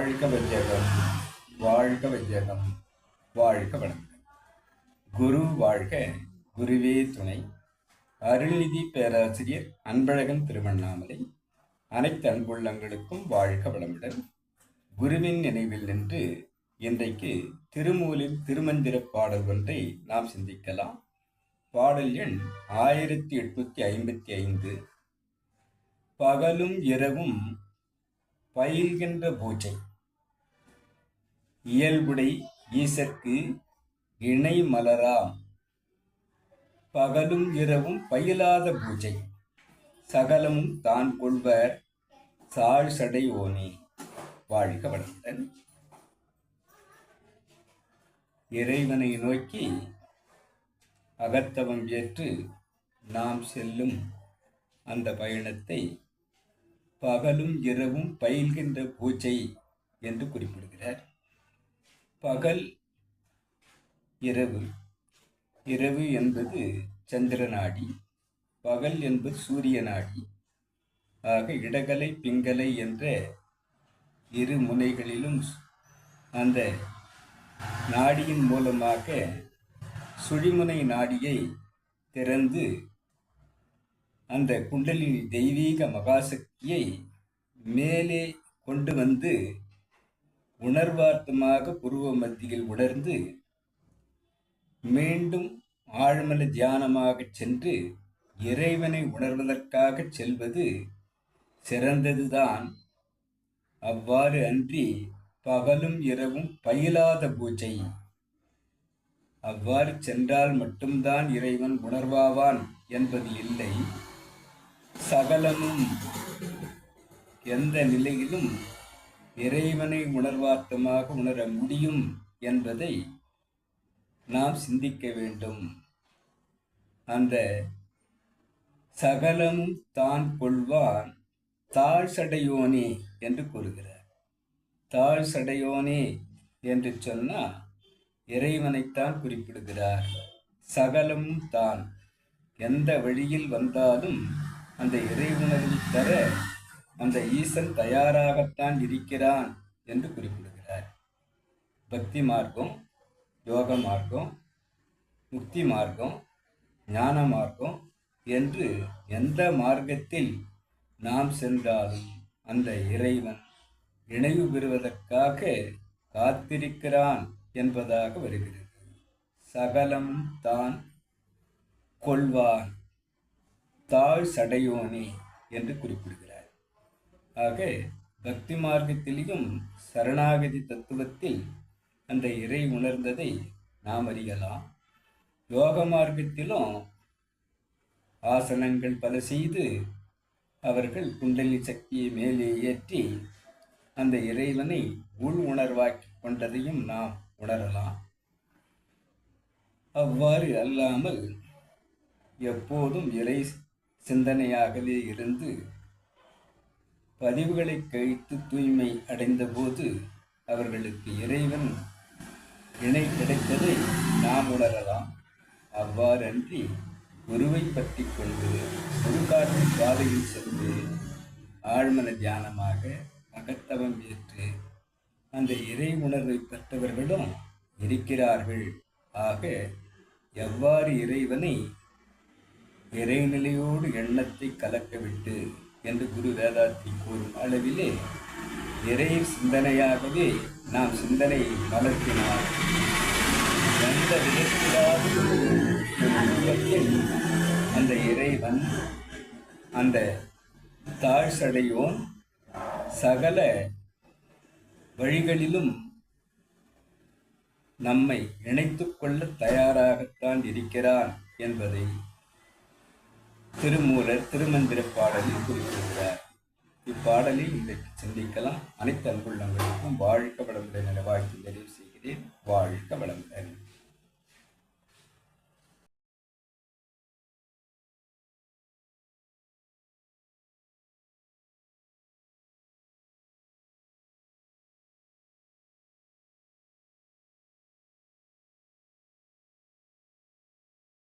வாழ்க வையகம், வாழ்க வையகம், வாழ்க வளமுடன். குரு வாழ்க, குருவே துணை. அருள்நிதி பேராசிரியர் அன்பழகன் திருவண்ணாமலை. அனைத்து அன்புள்ளங்களுக்கும் வாழ்க வளமுடன். குருவின் நினைவில் நின்று இன்றைக்கு திருமூலின் திருமந்திர பாடல் ஒன்றை நாம் சிந்திக்கலாம். பாடல் எண் 1855. பகலும் இரவும் பயில்கின்ற பூஜை, இயல்புடை ஈசற்கு இணை மலராம். பகலும் இரவும் பயிலாத பூஜை, சகலமும் தான் கொள்வர் சாழ் சடை ஓனே. வாழ்க வளமுடன். இறைவனை நோக்கி அகத்தவம் ஏற்று நாம் செல்லும் அந்த பயணத்தை பகலும் இரவும் பயில்கின்ற பூஜை என்று குறிப்பிடுகிறார். பகல், இரவு. இரவு என்பது சந்திர நாடி, பகல் என்பது சூரிய நாடி. ஆக இடகலை பிங்கலை என்ற இரு முனைகளிலும் அந்த நாடியின் மூலமாக சுழிமுனை நாடியை திறந்து அந்த குண்டலினி தெய்வீக மகாசக்தியை மேலே கொண்டு வந்து உணர்வார்த்தமாக புருவ மத்தியில் உணர்ந்து மீண்டும் ஆழ்மன தியானமாக சென்று இறைவனை உணர்வதற்காக செல்வது சிறந்ததுதான். அவ்வாறு அன்றி பகலும் இரவும் பயிலாத பூஜை. அவ்வாறு சென்றால் மட்டும்தான் இறைவன் உணர்வாவான் என்பது இல்லை. சகலமும் எந்த நிலையிலும் இறைவனை உணர்வார்த்தமாக உணர முடியும் என்பதை நாம் சிந்திக்க வேண்டும். அந்த சகலமும் தான் கொள்வான் தாழ் சடையோனே என்று கூறுகிறார். தாழ் சடையோனே என்று சொன்னால் இறைவனைத்தான் குறிப்பிடுகிறார். சகலமும் தான், எந்த வழியில் வந்தாலும் அந்த இறைவுணர்வை தர அந்த ஈசன் தயாராகத்தான் இருக்கிறான் என்று குறிப்பிடுகிறார். பக்தி மார்க்கம், யோக மார்க்கம், முக்தி மார்க்கம், ஞான மார்க்கம் என்று எந்த மார்க்கத்தில் நாம் சென்றாலும் அந்த இறைவன் இணைவு பெறுவதற்காக காத்திருக்கிறான் என்பதாக வருகிறது. சகலம் தான் கொள்வான் தாழ் சடையோனே என்று குறிப்பிடுகிறார். ஆக பக்தி மார்க்கத்திலும் சரணாகதி தத்துவத்தில் அந்த இறை உணர்ந்ததை நாம் அறியலாம். யோக மார்க்கத்திலும் ஆசனங்கள் பல செய்து அவர்கள் குண்டலினி சக்தியை மேலே ஏற்றி அந்த இறைவனை உள் உணர்வாக்கி கொண்டதையும் நாம் உணரலாம். அவ்வாறு அல்லாமல் எப்போதும் இறை சிந்தனையாகவே இருந்து பதிவுகளை கழித்து தூய்மை அடைந்த போது அவர்களுக்கு இறைவன் இணை கிடைத்ததை நாம் உணரலாம். அவ்வாறன்றி குருவை பற்றி கொண்டு குருகாட்சி பாதையில் சென்று ஆழ்மன தியானமாக அகத்தவம் ஏற்று அந்த இறை உணர்வை பெற்றவர்களும் இருக்கிறார்கள். ஆக எவ்வாறு இறைவனை இறைநிலையோடு எண்ணத்தை கலக்கவிட்டு என்று குரு வேதாத்தி கூறும் அளவிலே இறை சிந்தனையாகவே நாம் சிந்தனையை வளர்த்தினால் எந்த விதத்திலாவது அந்த இறைவன் அந்த தாழ் சடையோன் சகல வழிகளிலும் நம்மை இணைத்துக் கொள்ள தயாராகத்தான் இருக்கிறான் என்பதை திருமூலர் திருமந்திர பாடலில் குறிப்பிடுகிறார். இப்பாடலில் இன்றைக்கு சிந்திக்கலாம். அனைத்து அன்புள்ளங்களுக்கும் வாழ்க வளமுடன் என வாழ்த்து நிறைவு செய்கிறேன். வாழ்க வளமுடன்.